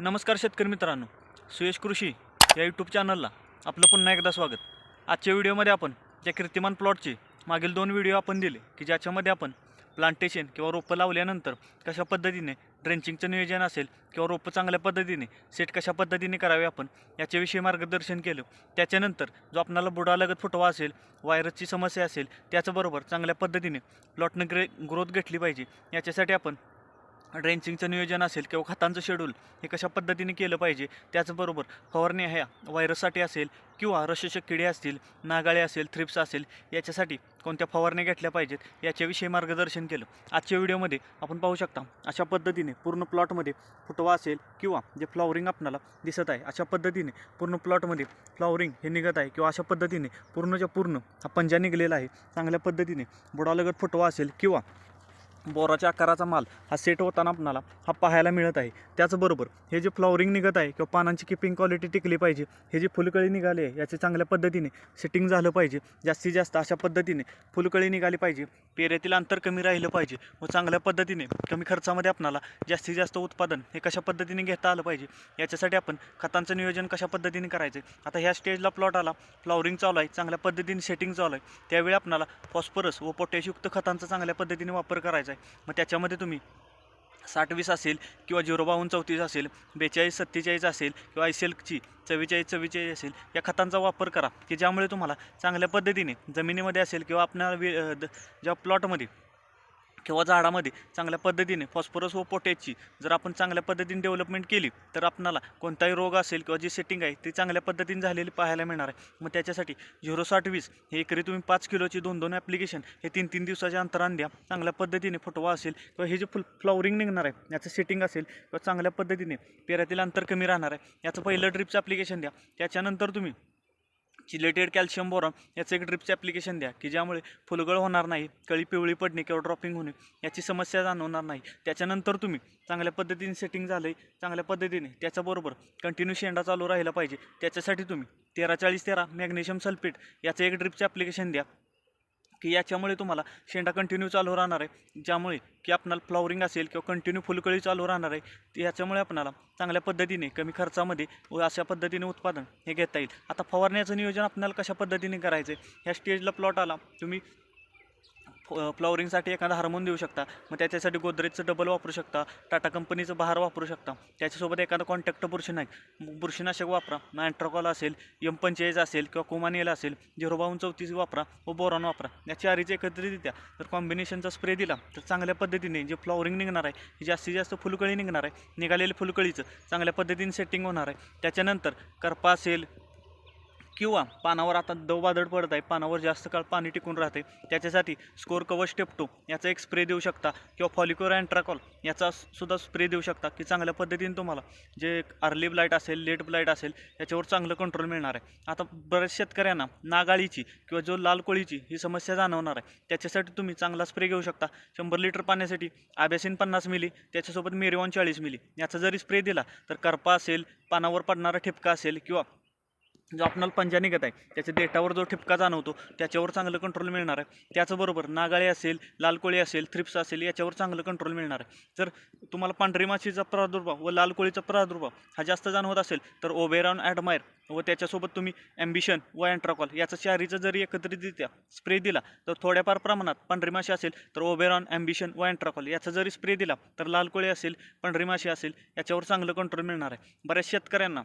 नमस्कार शेतकरी मित्रांनो, सुयश कृषी या यूट्यूब चॅनलला आपलं पुन्हा एकदा स्वागत. आजच्या व्हिडिओमध्ये आपण ज्या कीर्तिमान प्लॉटचे मागील 2 व्हिडिओ आपण दिले की ज्याच्यामध्ये आपण प्लांटेशन किंवा रोपं लावल्यानंतर कशा पद्धतीने ड्रेंचिंगचं नियोजन असेल किंवा रोपं चांगल्या पद्धतीने सेट कशा पद्धतीने करावे आपण याच्याविषयी मार्गदर्शन केलं. त्याच्यानंतर जो आपणाला बुडालगत फुटवा असेल, व्हायरसची समस्या असेल, त्याचबरोबर चांगल्या पद्धतीने प्लॉटनं ग्रोथ घेतली पाहिजे याच्यासाठी आपण ड्रेंचिंगचं नियोजन असेल किंवा खतांचं शेड्यूल हे कशा पद्धतीने केलं पाहिजे, त्याचबरोबर फवारणी ह्या व्हायरससाठी असेल किंवा रसशक किडे असतील, नागाळे असेल, थ्रिप्स असेल, याच्यासाठी कोणत्या फवारण्या घेतल्या पाहिजेत याच्याविषयी मार्गदर्शन केलं. आजच्या व्हिडिओमध्ये आपण पाहू शकता अशा पद्धतीने पूर्ण प्लॉटमध्ये फुटवा असेल किंवा जे फ्लॉवरिंग आपल्याला दिसत आहे अशा पद्धतीने पूर्ण प्लॉटमध्ये फ्लॉवरिंग हे निघत आहे किंवा अशा पद्धतीने पूर्णच्या पूर्ण हा पंजा निघलेला आहे. चांगल्या पद्धतीने बुडालगत फुटवा असेल किंवा बोराच्या आकाराचा माल हा सेट होताना आपणाला हा पाहायला मिळत आहे. त्याचबरोबर हे जे फ्लॉवरिंग निघत आहे किंवा पानांची किपिंग क्वालिटी टिकली पाहिजे, हे जे फुलकळी निघाली आहे याचे चांगल्या पद्धतीने सेटिंग झालं पाहिजे. जास्तीत जास्त अशा पद्धतीने फुलकळी निघाली पाहिजे, पेऱ्यातील अंतर कमी राहिलं पाहिजे व चांगल्या पद्धतीने कमी खर्चामध्ये आपणाला जास्तीत जास्त उत्पादन हे कशा पद्धतीने घेता आलं पाहिजे याच्यासाठी आपण खतांचं नियोजन कशा पद्धतीने करायचं. आता ह्या स्टेजला प्लॉट आला, फ्लॉवरिंग चालू आहे, चांगल्या पद्धतीने सेटिंग चालू आहे, त्यावेळी आपणाला फॉस्फरस व पोटॅशयुक्त खतांचा चांगल्या पद्धतीने वापर करायचा. मग त्याच्यामध्ये तुम्ही 60-20 असेल किंवा 052-34 असेल, 42-47 असेल किंवा ICLची 44-44 असेल या खतांचा वापर करा की ज्यामुळे तुम्हाला चांगल्या पद्धतीने जमिनीमध्ये असेल किंवा आपल्या ज्या प्लॉटमध्ये किंवा झाडामध्ये चांगल्या पद्धतीने फॉस्फरस व पोटॅशची जर आपण चांगल्या पद्धतीने डेव्हलपमेंट केली तर आपणाला कोणताही रोग असेल किंवा जी सेटिंग आहे ती चांगल्या पद्धतीने झालेली पाहायला मिळणार आहे. मग त्याच्यासाठी 060-20 हे एकरी तुम्ही 5 किलोची 2-2 ॲप्लिकेशन हे 3-3 दिवसाच्या अंतराने द्या. चांगल्या पद्धतीने फुटवा असेल किंवा हे जे फ्लॉवरिंग निघणार आहे याचं सेटिंग असेल किंवा चांगल्या पद्धतीने पेऱ्यातील अंतर कमी राहणार आहे याचं पहिलं ड्रिपचं ॲप्लिकेशन द्या. त्याच्यानंतर तुम्ही चिलेटेड कॅल्शियम बोरॉन याचं एक ड्रिपचं ॲप्लिकेशन द्या की ज्यामुळे फुलगळ होणार नाही, कळी पिवळी पडणे किंवा ड्रॉपिंग होणे याची समस्या जाणवणार नाही. त्याच्यानंतर तुम्ही चांगल्या पद्धतीने सेटिंग झालं आहे, चांगल्या पद्धतीने त्याच्याबरोबर कंटिन्यू शेंडा चालू राहिला पाहिजे, त्याच्यासाठी तुम्ही 13-40-13 मॅग्नेशियम सल्फेट याचं एक ड्रिपचं ॲप्लिकेशन द्या की याच्यामुळे तुम्हाला शेंडा कंटिन्यू चालू राहणार आहे, ज्यामुळे की आपणाला फ्लॉवरिंग असेल किंवा कंटिन्यू फुलकळी चालू राहणार आहे. याच्यामुळे आपणाला चांगल्या पद्धतीने कमी खर्चामध्ये व अशा पद्धतीने उत्पादन हे घेता येईल. आता फवारण्याचं नियोजन आपल्याला कशा पद्धतीने करायचं आहे, ह्या स्टेजला प्लॉट आला, तुम्ही फ्लॉवरिंगसाठी एखादा हार्मोन देऊ शकता. मग त्याच्यासाठी गोदरेजचं डबल वापरू शकता, टाटा कंपनीचं बहार वापरू शकता. त्याच्यासोबत एखादा कॉन्टॅक्ट बुरशीनाशक वापरा. अँट्राकॉल असेल, M45 असेल किंवा कोमानियल असेल, 052-34 वापरा व बोरॉन वापरा. या चारीचं एकत्रितरित्या जर कॉम्बिनेशनचा स्प्रे दिला तर चांगल्या पद्धतीने जे फ्लॉवरिंग निघणार आहे ही जास्तीत जास्त फुलकळी निघणार आहे, निघालेल्या फुलकळीचं चांगल्या पद्धतीने सेटिंग होणार आहे. त्याच्यानंतर करपा असेल किंवा पानावर आता दवबादळ पडत आहे, पानावर जास्त काळ पाणी टिकून राहते, त्याच्यासाठी स्कोर कवच टेप्टो याचा एक स्प्रे देऊ शकता किंवा फॉलिकोर अँट्राकॉल याचा सुद्धा स्प्रे देऊ शकता की चांगल्या पद्धतीने तुम्हाला जे अर्ली ब्लाईट असेल, लेट ब्लाईट असेल याच्यावर चांगलं कंट्रोल मिळणार आहे. आता बऱ्याच शेतकऱ्यांना नागाळीची किंवा जो लाल कोळीची ही समस्या जाणवणार आहे, त्याच्यासाठी तुम्ही चांगला स्प्रे घेऊ शकता. 100 लिटर पाण्यासाठी आबॅसिन 50 मिली, त्याच्यासोबत मेरिवॉन 40 मिली याचा जरी स्प्रे दिला तर करपा असेल, पानावर पडणारा ठिपका असेल किंवा जो आपणाला पंजा निघत आहे त्याच्या देठावर जो ठिपका जाणवतो त्याच्यावर चांगलं कंट्रोल मिळणार आहे. त्याचबरोबर नागाळे असेल, लाल कोळी असेल, थ्रिप्स असेल याच्यावर चांगलं कंट्रोल मिळणार आहे. जर तुम्हाला पांढरी माशीचा प्रादुर्भाव व लाल कोळीचा प्रादुर्भाव हा जास्त जाणवत असेल तर ओबेरॉन ॲडमायर व त्याच्यासोबत तुम्ही ॲम्बिशन व अँट्राकॉल याचा चारीचा जरी एकत्रितरित्या स्प्रे दिला तर थोड्याफार प्रमाणात पांढरी माशी असेल तर ओबेरॉन, ॲम्बिशन व अँट्राकॉल याचा जरी स्प्रे दिला तर लाल कोळी असेल, पांढरी माशी असेल याच्यावर चांगलं कंट्रोल मिळणार आहे. बऱ्याच शेतकऱ्यांना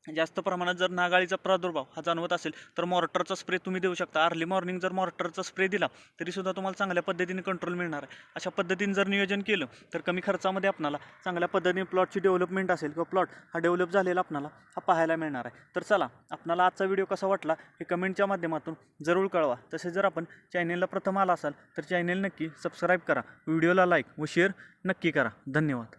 जास्त प्रमाणात जर नागाळीचा प्रादुर्भाव हा जाणवत असेल तर मॉर्टरचा स्प्रे तुम्ही देऊ शकता. अर्ली मॉर्निंग जर मॉर्टरचा स्प्रे दिला तरीसुद्धा तुम्हाला चांगल्या पद्धतीने कंट्रोल मिळणार आहे. अशा पद्धतीने जर नियोजन केलं तर कमी खर्चामध्ये आपल्याला चांगल्या पद्धतीने प्लॉटची डेव्हलपमेंट असेल किंवा प्लॉट हा डेव्हलप झालेला आपल्याला हा पाहायला मिळणार आहे. तर चला, आपल्याला आजचा व्हिडिओ कसा वाटला हे कमेंटच्या माध्यमातून जरूर कळवा. तसेच जर आपण चॅनेलला प्रथम आला असाल तर चॅनेल नक्की सबस्क्राईब करा, व्हिडिओला लाईक व शेअर नक्की करा. धन्यवाद.